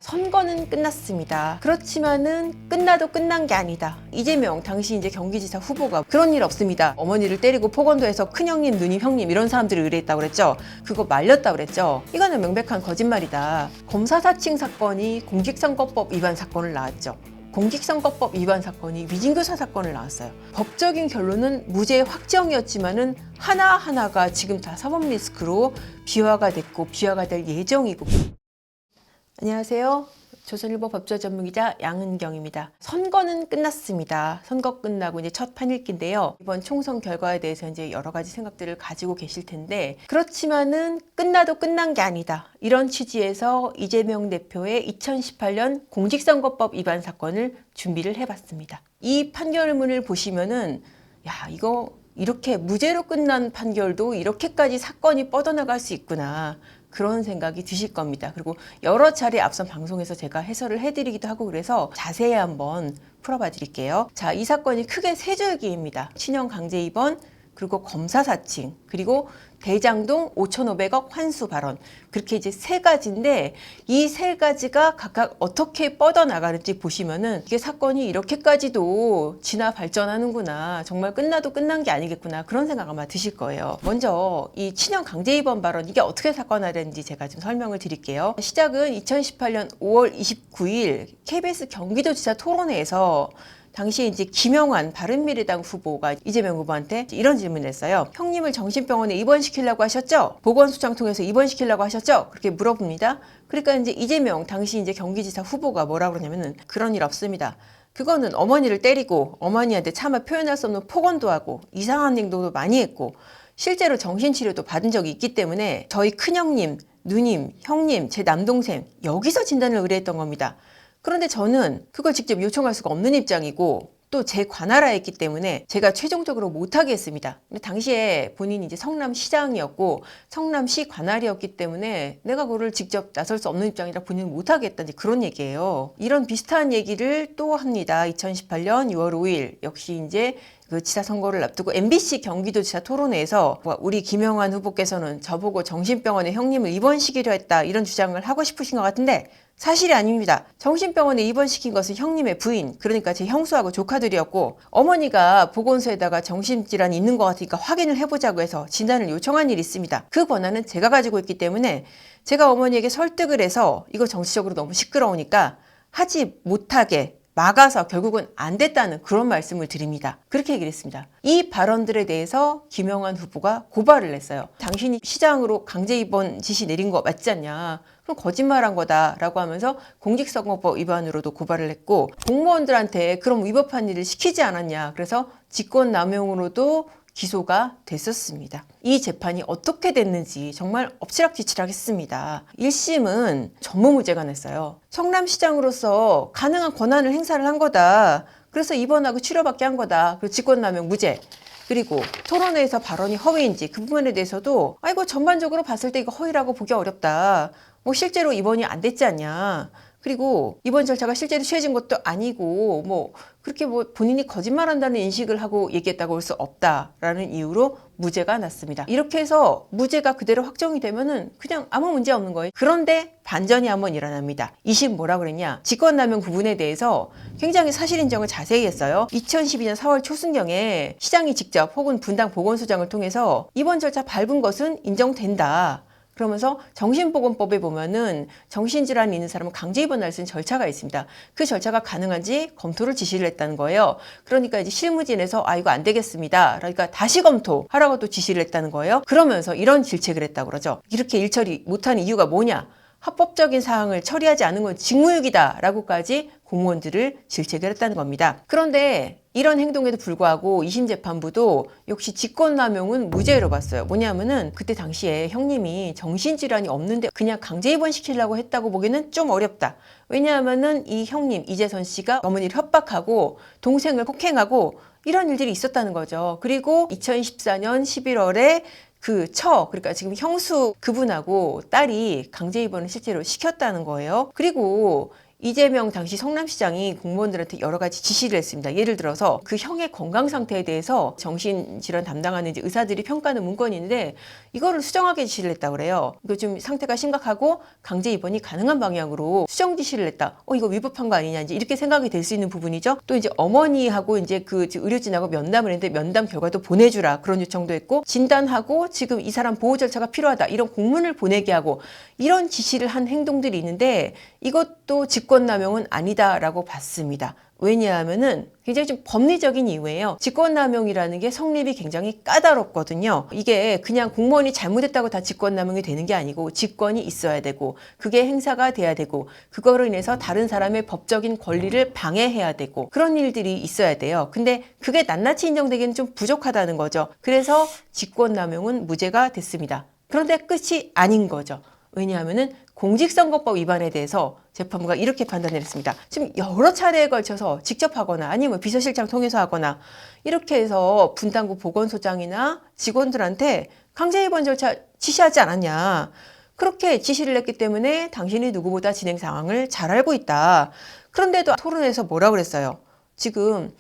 선거는 끝났습니다. 그렇지만은 끝나도 끝난 게 아니다. 이재명 당시 이제 경기지사 후보가 그런 일 없습니다. 어머니를 때리고 폭언도해서 큰형님, 누님, 형님 이런 사람들을 의뢰했다고 그랬죠. 그거 말렸다고 그랬죠. 이거는 명백한 거짓말이다. 검사 사칭 사건이 공직선거법 위반 사건을 낳았죠. 공직선거법 위반 사건이 위증교사 사건을 낳았어요. 법적인 결론은 무죄 확정이었지만은 하나하나가 지금 다 사법 리스크로 비화가 됐고 비화가 될 예정이고. 안녕하세요. 조선일보 법조 전문기자 양은경입니다. 선거는 끝났습니다. 선거 끝나고 이제 첫 판읽기인데요. 이번 총선 결과에 대해서 이제 여러 가지 생각들을 가지고 계실 텐데, 그렇지만은 끝나도 끝난 게 아니다. 이런 취지에서 이재명 대표의 2018년 공직선거법 위반 사건을 준비를 해봤습니다. 이 판결문을 보시면은 이거 이렇게 무죄로 끝난 판결도 이렇게까지 사건이 뻗어나갈 수 있구나. 그런 생각이 드실 겁니다. 그리고 여러 차례 앞선 방송에서 제가 해설을 해드리기도 하고 그래서 자세히 한번 풀어봐 드릴게요. 자, 이 사건이 크게 세 줄기입니다. 친형 강제 입원, 그리고 검사 사칭, 그리고 대장동 5,500억 환수 발언. 그렇게 이제 세 가지인데 이 세 가지가 각각 어떻게 뻗어나가는지 보시면은 이게 사건이 이렇게까지도 진화 발전하는구나. 정말 끝나도 끝난 게 아니겠구나. 그런 생각 아마 드실 거예요. 먼저 이 친형 강제 입원 발언 이게 어떻게 사건화되는지 제가 좀 설명을 드릴게요. 시작은 2018년 5월 29일 KBS 경기도지사 토론회에서 당시에 이제 김영환 바른미래당 후보가 이재명 후보한테 이런 질문을 했어요. 형님을 정신병원에 입원시키려고 하셨죠? 보건소장 통해서 입원시키려고 하셨죠? 그렇게 물어봅니다. 그러니까 이제 이재명 당시 이제 경기지사 후보가 뭐라고 그러냐면은 그런 일 없습니다. 그거는 어머니를 때리고 어머니한테 차마 표현할 수 없는 폭언도 하고 이상한 행동도 많이 했고 실제로 정신치료도 받은 적이 있기 때문에 저희 큰형님, 누님, 형님, 제 남동생 여기서 진단을 의뢰했던 겁니다. 그런데 저는 그걸 직접 요청할 수가 없는 입장이고 또 제 관할하였기 때문에 제가 최종적으로 못하게 했습니다. 근데 당시에 본인이 이제 성남시장이었고 성남시 관할이었기 때문에 내가 그거를 직접 나설 수 없는 입장이라 본인은 못하게 했다는 그런 얘기예요. 이런 비슷한 얘기를 또 합니다. 2018년 6월 5일 역시 이제 그 지사 선거를 앞두고 MBC 경기도지사 토론회에서 우리 김영환 후보께서는 저보고 정신병원에 형님을 입원시키려 했다 이런 주장을 하고 싶으신 것 같은데 사실이 아닙니다. 정신병원에 입원시킨 것은 형님의 부인, 그러니까 제 형수하고 조카들이었고 어머니가 보건소에다가 정신질환이 있는 것 같으니까 확인을 해보자고 해서 진단을 요청한 일이 있습니다. 그 권한은 제가 가지고 있기 때문에 제가 어머니에게 설득을 해서 이거 정치적으로 너무 시끄러우니까 하지 못하게 막아서 결국은 안 됐다는 그런 말씀을 드립니다. 그렇게 얘기를 했습니다. 이 발언들에 대해서 김영환 후보가 고발을 했어요. 당신이 시장으로 강제 입원 지시 내린 거 맞지 않냐? 그럼 거짓말한 거다라고 하면서 공직선거법 위반으로도 고발을 했고 공무원들한테 그럼 위법한 일을 시키지 않았냐? 그래서 직권남용으로도 기소가 됐었습니다. 이 재판이 어떻게 됐는지 정말 엎치락뒤치락했습니다. 1심은 전무무죄가 냈어요. 성남시장으로서 가능한 권한을 행사를 한 거다. 그래서 입원하고 치료받게 한 거다. 그리고 직권남용 무죄. 그리고 토론회에서 발언이 허위인지 그 부분에 대해서도 이거 전반적으로 봤을 때 이거 허위라고 보기 어렵다. 실제로 입원이 안 됐지 않냐. 그리고 입원 절차가 실제로 취해진 것도 아니고 그렇게 본인이 거짓말한다는 인식을 하고 얘기했다고 할 수 없다라는 이유로 무죄가 났습니다. 이렇게 해서 무죄가 그대로 확정이 되면은 그냥 아무 문제 없는 거예요. 그런데 반전이 한번 일어납니다. 2심 뭐라 그랬냐? 직권남용 부분에 대해서 굉장히 사실 인정을 자세히 했어요. 2012년 4월 초순경에 시장이 직접 혹은 분당 보건소장을 통해서 입원 절차 밟은 것은 인정된다. 그러면서 정신보건법에 보면은 정신질환이 있는 사람은 강제 입원할 수 있는 절차가 있습니다. 그 절차가 가능한지 검토를 지시를 했다는 거예요. 그러니까 이제 실무진에서 이거 안 되겠습니다. 그러니까 다시 검토하라고 또 지시를 했다는 거예요. 그러면서 이런 질책을 했다고 그러죠. 이렇게 일처리 못한 이유가 뭐냐? 합법적인 사항을 처리하지 않은 건 직무유기다라고까지 공무원들을 질책을 했다는 겁니다. 그런데 이런 행동에도 불구하고 2심 재판부도 역시 직권남용은 무죄로 봤어요. 뭐냐면은 그때 당시에 형님이 정신질환이 없는데 그냥 강제 입원시키려고 했다고 보기는 좀 어렵다. 왜냐하면은 이 형님 이재선 씨가 어머니를 협박하고 동생을 폭행하고 이런 일들이 있었다는 거죠. 그리고 2014년 11월에 그러니까 지금 형수 그분하고 딸이 강제 입원을 실제로 시켰다는 거예요. 그리고 이재명 당시 성남시장이 공무원들한테 여러 가지 지시를 했습니다. 예를 들어서 그 형의 건강 상태에 대해서 정신질환 담당하는 이제 의사들이 평가하는 문건이 있는데 이거를 수정하게 지시를 했다고 그래요. 이거 좀 상태가 심각하고 강제 입원이 가능한 방향으로 수정 지시를 했다. 이거 위법한 거 아니냐 이제 이렇게 생각이 될 수 있는 부분이죠. 또 이제 어머니하고 이제 그 의료진하고 면담을 했는데 면담 결과도 보내주라 그런 요청도 했고 진단하고 지금 이 사람 보호 절차가 필요하다 이런 공문을 보내게 하고 이런 지시를 한 행동들이 있는데 이것도 직권남용은 아니다라고 봤습니다. 왜냐하면은 굉장히 좀 법리적인 이유예요. 직권남용이라는 게 성립이 굉장히 까다롭거든요. 이게 그냥 공무원이 잘못했다고 다 직권남용이 되는 게 아니고 직권이 있어야 되고 그게 행사가 돼야 되고 그거로 인해서 다른 사람의 법적인 권리를 방해해야 되고 그런 일들이 있어야 돼요. 근데 그게 낱낱이 인정되기는 좀 부족하다는 거죠. 그래서 직권남용은 무죄가 됐습니다. 그런데 끝이 아닌 거죠. 왜냐하면은 공직선거법 위반에 대해서 재판부가 이렇게 판단을 했습니다. 지금 여러 차례에 걸쳐서 직접 하거나 아니면 비서실장 통해서 하거나 이렇게 해서 분당구 보건소장이나 직원들한테 강제 입원 절차 지시하지 않았냐. 그렇게 지시를 했기 때문에 당신이 누구보다 진행 상황을 잘 알고 있다. 그런데도 토론에서 뭐라고 그랬어요? 지금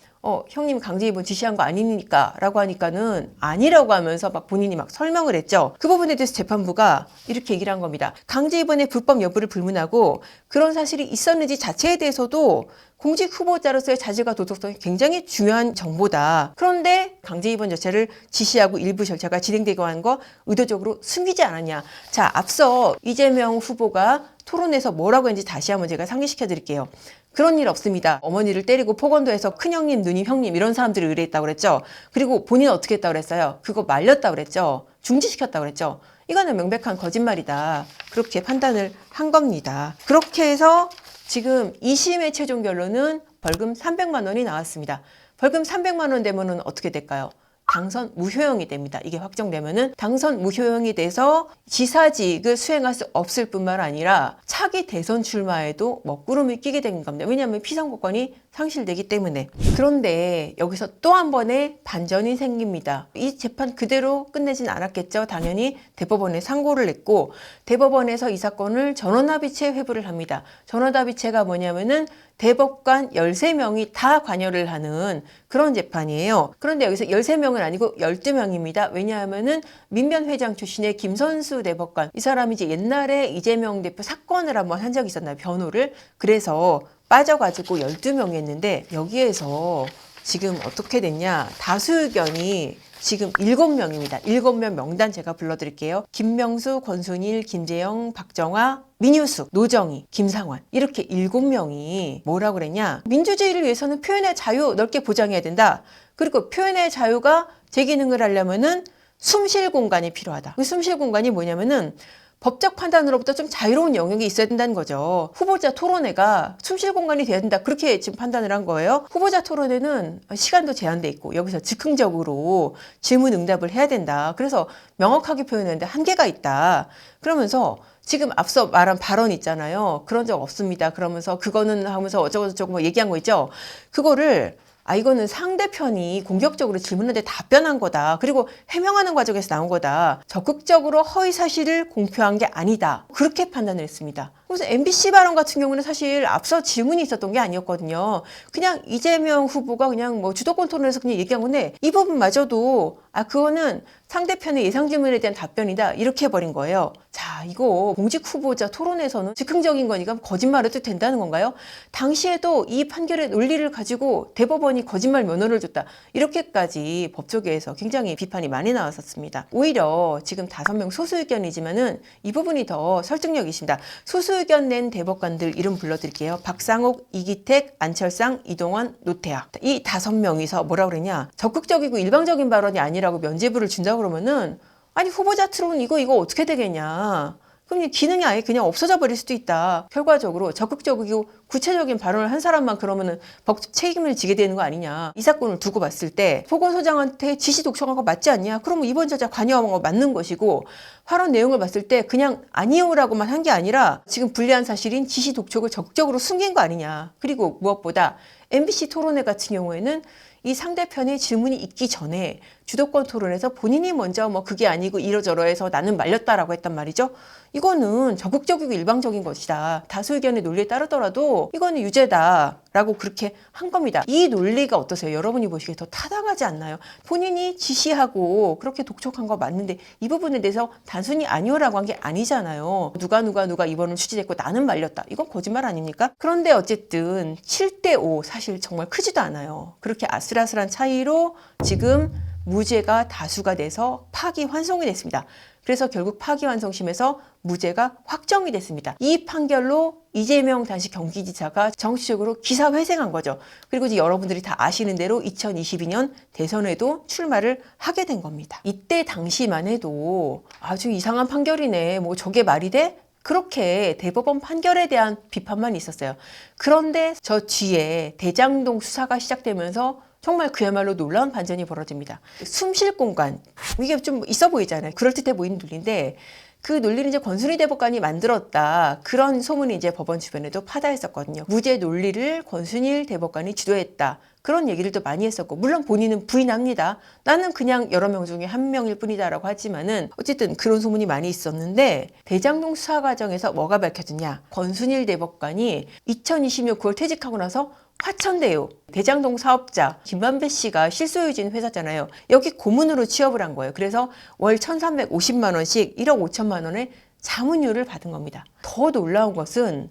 형님 강제 입원 지시한 거 아니니까 라고 하니까는 아니라고 하면서 막 본인이 막 설명을 했죠. 그 부분에 대해서 재판부가 이렇게 얘기를 한 겁니다. 강제 입원의 불법 여부를 불문하고 그런 사실이 있었는지 자체에 대해서도 공직 후보자로서의 자질과 도덕성이 굉장히 중요한 정보다. 그런데 강제 입원 절차를 지시하고 일부 절차가 진행되고 하는 거 의도적으로 숨기지 않았냐. 자, 앞서 이재명 후보가 토론에서 뭐라고 했는지 다시 한번 제가 상기시켜 드릴게요. 그런 일 없습니다. 어머니를 때리고 폭언도해서 큰형님, 누님, 형님 이런 사람들을 의뢰했다고 그랬죠. 그리고 본인은 어떻게 했다고 그랬어요? 그거 말렸다고 그랬죠. 중지시켰다고 그랬죠. 이거는 명백한 거짓말이다. 그렇게 판단을 한 겁니다. 그렇게 해서 지금 2심의 최종 결론은 벌금 300만 원이 나왔습니다. 벌금 300만 원 되면은 어떻게 될까요? 당선 무효형이 됩니다. 이게 확정되면은 당선 무효형이 돼서 지사직을 수행할 수 없을 뿐만 아니라 차기 대선 출마에도 먹구름을 끼게 된 겁니다. 왜냐하면 피선거권이 상실되기 때문에. 그런데 여기서 또 한 번의 반전이 생깁니다. 이 재판 그대로 끝내진 않았겠죠. 당연히 대법원에 상고를 냈고 대법원에서 이 사건을 전원합의체 회부를 합니다. 전원합의체가 뭐냐면은 대법관 13명이 다 관여를 하는 그런 재판이에요. 그런데 여기서 13명은 아니고 12명입니다. 왜냐하면은 민변회장 출신의 김선수 대법관, 이 사람이 이제 옛날에 이재명 대표 사건을 한번 한 적이 있었나요? 변호를. 그래서 빠져가지고 12명이 했는데 여기에서 지금 어떻게 됐냐? 다수 의견이 지금 7명입니다. 7명 명단 제가 불러드릴게요. 김명수, 권순일, 김재영, 박정화, 민유숙, 노정희, 김상환 이렇게 7명이 뭐라고 그랬냐. 민주주의를 위해서는 표현의 자유 넓게 보장해야 된다. 그리고 표현의 자유가 제 기능을 하려면은 숨쉴 공간이 필요하다. 그 숨쉴 공간이 뭐냐면은 법적 판단으로부터 좀 자유로운 영역이 있어야 된다는 거죠. 후보자 토론회가 숨쉴 공간이 돼야 된다. 그렇게 지금 판단을 한 거예요. 후보자 토론회는 시간도 제한돼 있고 여기서 즉흥적으로 질문 응답을 해야 된다. 그래서 명확하게 표현했는데 한계가 있다. 그러면서 지금 앞서 말한 발언 있잖아요. 그런 적 없습니다. 그러면서 그거는 하면서 어쩌고저쩌고 뭐 얘기한 거 있죠. 그거를 이거는 상대편이 공격적으로 질문하는데 답변한 거다. 그리고 해명하는 과정에서 나온 거다. 적극적으로 허위 사실을 공표한 게 아니다. 그렇게 판단을 했습니다. 그래서 MBC 발언 같은 경우는 사실 앞서 질문이 있었던 게 아니었거든요. 그냥 이재명 후보가 그냥 뭐 주도권 토론에서 그냥 얘기한 건데 이 부분마저도 그거는 상대편의 예상 질문에 대한 답변이다. 이렇게 해버린 거예요. 자, 이거 공직 후보자 토론에서는 즉흥적인 거니까 거짓말해도 된다는 건가요? 당시에도 이 판결의 논리를 가지고 대법원이 거짓말 면허를 줬다. 이렇게까지 법조계에서 굉장히 비판이 많이 나왔었습니다. 오히려 지금 5명 소수 의견이지만은 이 부분이 더 설득력이 있습니다. 소수 의견 낸 대법관들 이름 불러드릴게요. 박상옥, 이기택, 안철상, 이동원, 노태하. 이 5명이서 뭐라고 그랬냐. 적극적이고 일방적인 발언이 아니라고 면죄부를 준다고 그러면은 아니 후보자 트론 이거 어떻게 되겠냐. 그럼 기능이 아예 그냥 없어져 버릴 수도 있다. 결과적으로 적극적이고 구체적인 발언을 한 사람만 그러면은 법적 책임을 지게 되는 거 아니냐. 이 사건을 두고 봤을 때 보건소장한테 지시 독촉한 거 맞지 않냐? 그러면 이번 저자 관여한 거 맞는 것이고 발언 내용을 봤을 때 그냥 아니요라고만 한 게 아니라 지금 불리한 사실인 지시 독촉을 적극적으로 숨긴 거 아니냐. 그리고 무엇보다 MBC 토론회 같은 경우에는 이 상대편의 질문이 있기 전에 주도권 토론에서 본인이 먼저 뭐 그게 아니고 이러저러해서 나는 말렸다라고 했단 말이죠. 이거는 적극적이고 일방적인 것이다. 다수 의견의 논리에 따르더라도 이거는 유죄다라고 그렇게 한 겁니다. 이 논리가 어떠세요? 여러분이 보시기에 더 타당하지 않나요? 본인이 지시하고 그렇게 독촉한 거 맞는데 이 부분에 대해서 단순히 아니오라고 한 게 아니잖아요. 누가 이번을 취재했고 나는 말렸다. 이건 거짓말 아닙니까? 그런데 어쨌든 7대5 사실 정말 크지도 않아요. 그렇게 아슬아슬한 차이로 지금 무죄가 다수가 돼서 파기환송이 됐습니다. 그래서 결국 파기환송심에서 무죄가 확정이 됐습니다. 이 판결로 이재명 당시 경기지사가 정치적으로 기사회생한 거죠. 그리고 이제 여러분들이 다 아시는 대로 2022년 대선에도 출마를 하게 된 겁니다. 이때 당시만 해도 아주 이상한 판결이네. 뭐 저게 말이 돼? 그렇게 대법원 판결에 대한 비판만 있었어요. 그런데 저 뒤에 대장동 수사가 시작되면서 정말 그야말로 놀라운 반전이 벌어집니다. 숨 쉴 공간, 이게 좀 있어 보이잖아요. 그럴듯해 보이는 논리인데 그 논리는 이제 권순희 대법관이 만들었다. 그런 소문이 이제 법원 주변에도 파다했었거든요. 무죄 논리를 권순일 대법관이 주도했다. 그런 얘기를 많이 했었고, 물론 본인은 부인합니다. 나는 그냥 여러 명 중에 한 명일 뿐이다라고 하지만은 어쨌든 그런 소문이 많이 있었는데 대장동 수사 과정에서 뭐가 밝혀졌냐? 권순일 대법관이 2020년 9월 퇴직하고 나서 화천대유 대장동 사업자 김만배 씨가 실소유진 회사잖아요. 여기 고문으로 취업을 한 거예요. 그래서 월 1,350만 원씩 1억 5천만 원의 자문료를 받은 겁니다. 더 놀라운 것은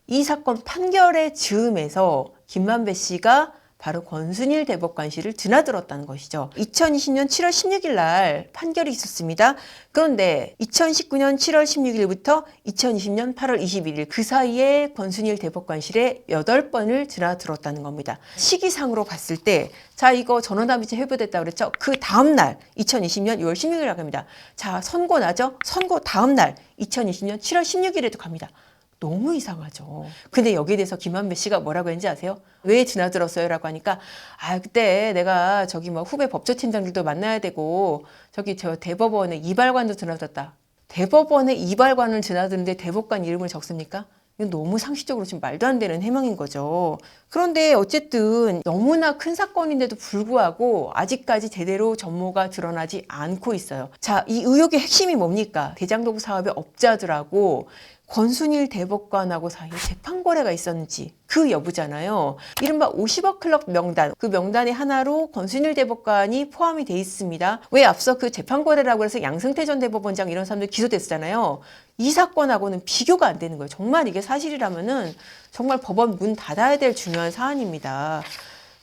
이 사건 판결의 즈음에서 김만배 씨가 바로 권순일 대법관실을 드나들었다는 것이죠. 2020년 7월 16일 날 판결이 있었습니다. 그런데 2019년 7월 16일부터 2020년 8월 21일 그 사이에 권순일 대법관실에 8번을 드나들었다는 겁니다. 시기상으로 봤을 때 자, 이거 전원담비체 회부됐다고 그랬죠? 그 다음 날 2020년 6월 16일이라고 합니다. 자, 선고 나죠? 선고 다음 날 2020년 7월 16일에도 갑니다. 너무 이상하죠. 근데 여기에 대해서 김만배 씨가 뭐라고 했는지 아세요? 왜 드나들었어요? 라고 하니까 그때 내가 저기 뭐 후배 법조팀장들도 만나야 되고 저기 저 대법원에 이발관도 드나들었다. 대법원에 이발관을 드나드는데 대법관 이름을 적습니까? 이건 너무 상식적으로 지금 말도 안 되는 해명인 거죠. 그런데 어쨌든 너무나 큰 사건인데도 불구하고 아직까지 제대로 전모가 드러나지 않고 있어요. 자, 이 의혹의 핵심이 뭡니까? 대장동 사업의 업자들하고 권순일 대법관하고 사이에 재판 거래가 있었는지 그 여부잖아요. 이른바 50억 클럽 명단, 그 명단의 하나로 권순일 대법관이 포함이 돼 있습니다. 왜 앞서 그 재판 거래라고 해서 양승태 전 대법원장 이런 사람들 기소됐잖아요. 이 사건하고는 비교가 안 되는 거예요. 정말 이게 사실이라면은 정말 법원 문 닫아야 될 중요한 사안입니다.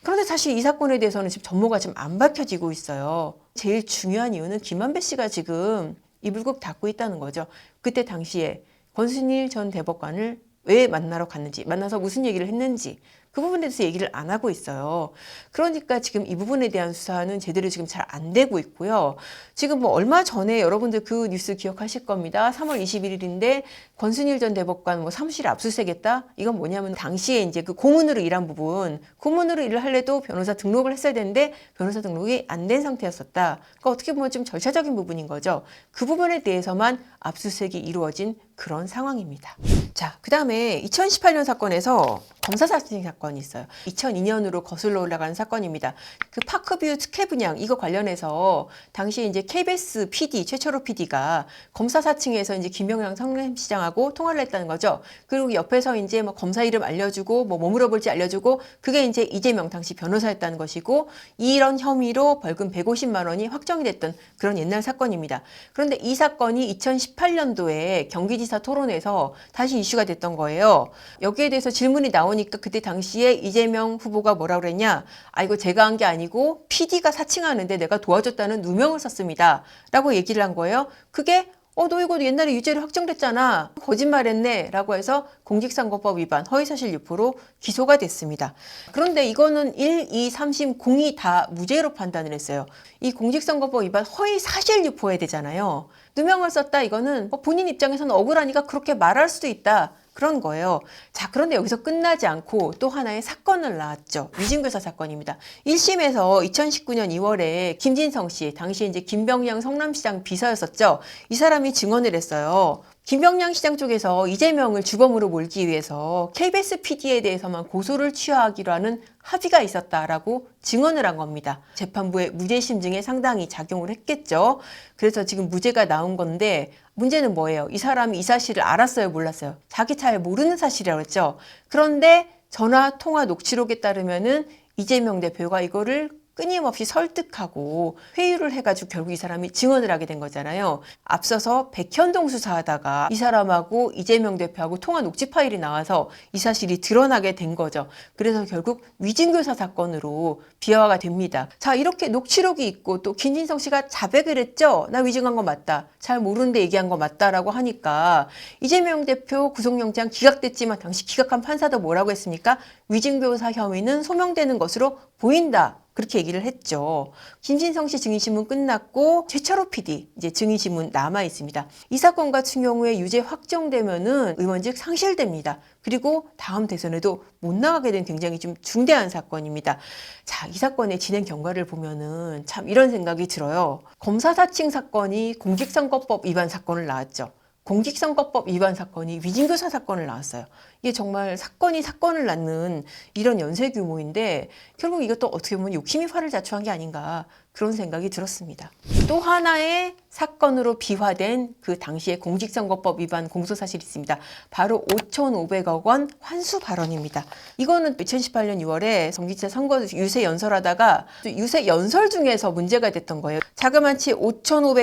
그런데 사실 이 사건에 대해서는 지금 전모가 지금 안 밝혀지고 있어요. 제일 중요한 이유는 김만배 씨가 지금 이불국 닫고 있다는 거죠. 그때 당시에 권순일 전 대법관을 왜 만나러 갔는지, 만나서 무슨 얘기를 했는지 그 부분에 대해서 얘기를 안 하고 있어요. 그러니까 지금 이 부분에 대한 수사는 제대로 지금 잘 안 되고 있고요. 지금 뭐 얼마 전에 여러분들 그 뉴스 기억하실 겁니다. 3월 21일인데 권순일 전 대법관 뭐 사무실 압수수색했다? 이건 뭐냐면 당시에 이제 그 고문으로 일한 부분, 고문으로 일을 할래도 변호사 등록을 했어야 되는데 변호사 등록이 안 된 상태였었다. 그러니까 어떻게 보면 좀 절차적인 부분인 거죠. 그 부분에 대해서만 압수수색이 이루어진 그런 상황입니다. 자, 그 다음에 2018년 사건에서 검사 사칭 사건이 있어요. 2002년으로 거슬러 올라가는 사건입니다. 그 파크뷰 특혜 분양 이거 관련해서 당시에 이제 KBS PD 최철호 PD가 검사 사칭에서 이제 김병랑 성남시장하고 통화를 했다는 거죠. 그리고 옆에서 이제 뭐 검사 이름 알려주고 뭐 물어볼지 알려주고 그게 이제 이재명 당시 변호사였다는 것이고 이런 혐의로 벌금 150만 원이 확정이 됐던 그런 옛날 사건입니다. 그런데 이 사건이 2018년도에 경기지사 토론에서 다시 이슈가 됐던 거예요. 여기에 대해서 질문이 나오니까 그때 당시에 이재명 후보가 뭐라고 그랬냐? 이거 제가 한 게 아니고 PD가 사칭하는데 내가 도와줬다는 누명을 썼습니다. 라고 얘기를 한 거예요. 그게 너 이거 옛날에 유죄로 확정됐잖아. 거짓말했네. 라고 해서 공직선거법 위반 허위사실 유포로 기소가 됐습니다. 그런데 이거는 1, 2, 3심 공이 다 무죄로 판단을 했어요. 이 공직선거법 위반 허위사실 유포해야 되잖아요. 누명을 썼다 이거는 본인 입장에서는 억울하니까 그렇게 말할 수도 있다. 그런 거예요. 자, 그런데 여기서 끝나지 않고 또 하나의 사건을 낳았죠. 위증교사 사건입니다. 1심에서 2019년 2월에 김진성 씨, 당시에 이제 김병량 성남시장 비서였었죠. 이 사람이 증언을 했어요. 김병량 시장 쪽에서 이재명을 주범으로 몰기 위해서 KBS PD에 대해서만 고소를 취하하기로 하는 합의가 있었다라고 증언을 한 겁니다. 재판부의 무죄 심증에 상당히 작용을 했겠죠. 그래서 지금 무죄가 나온 건데 문제는 뭐예요? 이 사람이 이 사실을 알았어요, 몰랐어요? 자기 잘 모르는 사실이라고 했죠. 그런데 전화 통화 녹취록에 따르면은 이재명 대표가 이거를 끊임없이 설득하고 회유를 해가지고 결국 이 사람이 증언을 하게 된 거잖아요. 앞서서 백현동 수사하다가 이 사람하고 이재명 대표하고 통화 녹취 파일이 나와서 이 사실이 드러나게 된 거죠. 그래서 결국 위증교사 사건으로 비화가 됩니다. 자, 이렇게 녹취록이 있고 또 김진성 씨가 자백을 했죠. 나 위증한 거 맞다. 잘 모르는데 얘기한 거 맞다라고 하니까 이재명 대표 구속영장 기각됐지만 당시 기각한 판사도 뭐라고 했습니까? 위증교사 혐의는 소명되는 것으로 보인다. 그렇게 얘기를 했죠. 김진성 씨 증인신문 끝났고 최철호 PD 이제 증인신문 남아 있습니다. 이 사건 같은 경우에 유죄 확정되면은 의원직 상실됩니다. 그리고 다음 대선에도 못 나가게 된 굉장히 좀 중대한 사건입니다. 자, 이 사건의 진행 경과를 보면은 참 이런 생각이 들어요. 검사 사칭 사건이 공직선거법 위반 사건을 낳았죠. 공직선거법 위반 사건이 위증교사 사건을 낳았어요. 이게 정말 사건이 사건을 낳는 이런 연쇄 규모인데 결국 이것도 어떻게 보면 욕심이 화를 자초한 게 아닌가 그런 생각이 들었습니다. 또 하나의 사건으로 비화된 그 당시의 공직선거법 위반 공소사실이 있습니다. 바로 5,500억 원 환수 발언입니다. 이거는 2018년 6월에 전기차 선거 유세 연설하다가 유세 연설 중에서 문제가 됐던 거예요. 자그마치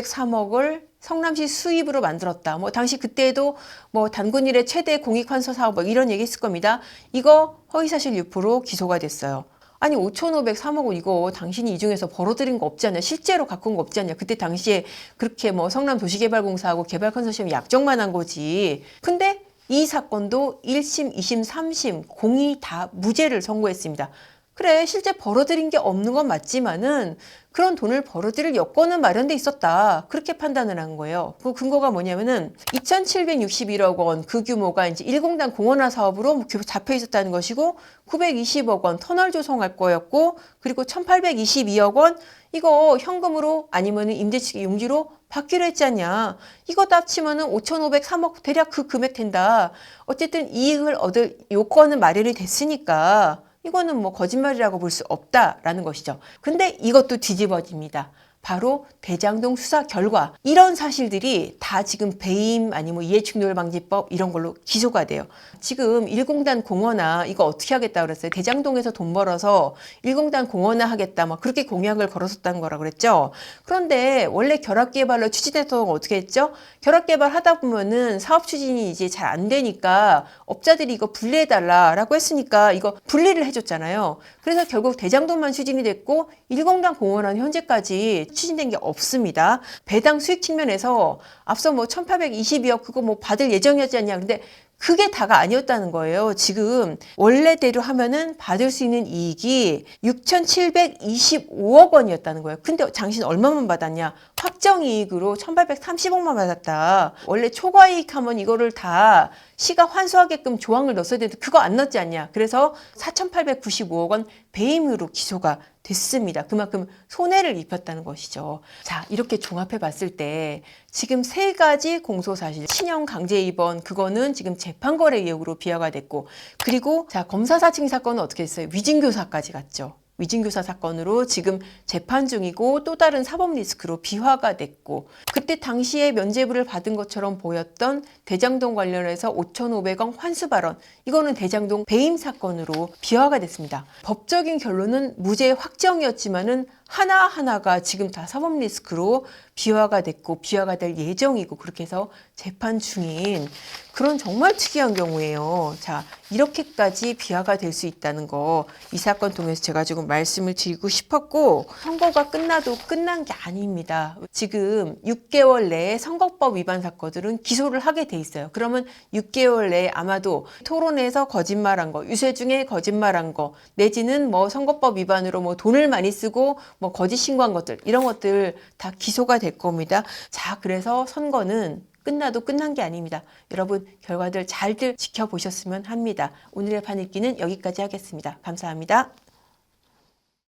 5,503억을 성남시 수입으로 만들었다. 뭐 당시 그때도 뭐 단군 일의 최대 공익환수 사업 뭐 이런 얘기 했을 겁니다. 이거 허위사실 유포로 기소가 됐어요. 아니 5,503억 원 이거 당신이 이 중에서 벌어들인 거 없지 않냐? 실제로 갖고 온 거 없지 않냐? 그때 당시에 그렇게 뭐 성남도시개발공사하고 개발컨소시엄이 약정만 한 거지. 근데 이 사건도 1심, 2심, 3심 공이 다 무죄를 선고했습니다. 그래 실제 벌어들인 게 없는 건 맞지만은 그런 돈을 벌어들일 여건은 마련돼 있었다. 그렇게 판단을 한 거예요. 그 근거가 뭐냐면은 2,761억 원 그 규모가 이제 1공단 공원화 사업으로 잡혀 있었다는 것이고 920억 원 터널 조성할 거였고 그리고 1,822억 원 이거 현금으로 아니면은 임대차 용지로 받기로 했지 않냐. 이거 다 합치면은 5,503억 대략 그 금액 된다. 어쨌든 이익을 얻을 요건은 마련이 됐으니까 이거는 뭐 거짓말이라고 볼 수 없다라는 것이죠. 근데 이것도 뒤집어집니다. 바로 대장동 수사 결과 이런 사실들이 다 지금 배임 아니면 이해충돌방지법 이런 걸로 기소가 돼요. 지금 1공단 공원화 이거 어떻게 하겠다 그랬어요. 대장동에서 돈 벌어서 1공단 공원화 하겠다 막 그렇게 공약을 걸었었다는 거라 그랬죠. 그런데 원래 결합개발로 추진했던 건 어떻게 했죠? 결합개발 하다 보면은 사업 추진이 이제 잘 안 되니까 업자들이 이거 분리해달라라고 했으니까 이거 분리를 해줬잖아요. 그래서 결국 대장동만 추진이 됐고 1공단 공원화는 현재까지 추진된 게 없습니다. 배당 수익 측면에서 앞서 뭐 1,822억 그거 뭐 받을 예정이었지 않냐. 근데 그게 다가 아니었다는 거예요. 지금 원래대로 하면은 받을 수 있는 이익이 6,725억 원이었다는 거예요. 근데 당신 얼마만 받았냐? 확정이익으로 1,830억만 받았다. 원래 초과이익 하면 이거를 다 시가 환수하게끔 조항을 넣었어야 되는데 그거 안 넣었지 않냐. 그래서 4,895억 원 배임으로 기소가 됐습니다. 그만큼 손해를 입혔다는 것이죠. 자, 이렇게 종합해 봤을 때 지금 세 가지 공소사실, 친형 강제 입원 그거는 지금 재판거래 의혹으로 비화가 됐고 그리고 자 검사 사칭 사건은 어떻게 됐어요? 위증교사까지 갔죠. 위증교사 사건으로 지금 재판 중이고 또 다른 사법 리스크로 비화가 됐고 그때 당시에 면죄부를 받은 것처럼 보였던 대장동 관련해서 5,500억 환수 발언 이거는 대장동 배임 사건으로 비화가 됐습니다. 법적인 결론은 무죄 확정이었지만은 하나하나가 지금 다 사법 리스크로 비화가 됐고 비화가 될 예정이고 그렇게 해서 재판 중인 그런 정말 특이한 경우예요. 자, 이렇게까지 비화가 될 수 있다는 거 이 사건 통해서 제가 조금 말씀을 드리고 싶었고 선거가 끝나도 끝난 게 아닙니다. 지금 6개월 내에 선거법 위반 사건들은 기소를 하게 돼 있어요. 그러면 6개월 내에 아마도 토론에서 거짓말한 거, 유세 중에 거짓말한 거, 내지는 뭐 선거법 위반으로 뭐 돈을 많이 쓰고 뭐 거짓 신고한 것들 이런 것들 다 기소가 될 겁니다. 자, 그래서 선거는 끝나도 끝난 게 아닙니다. 여러분 결과들 잘들 지켜보셨으면 합니다. 오늘의 판읽기는 여기까지 하겠습니다. 감사합니다.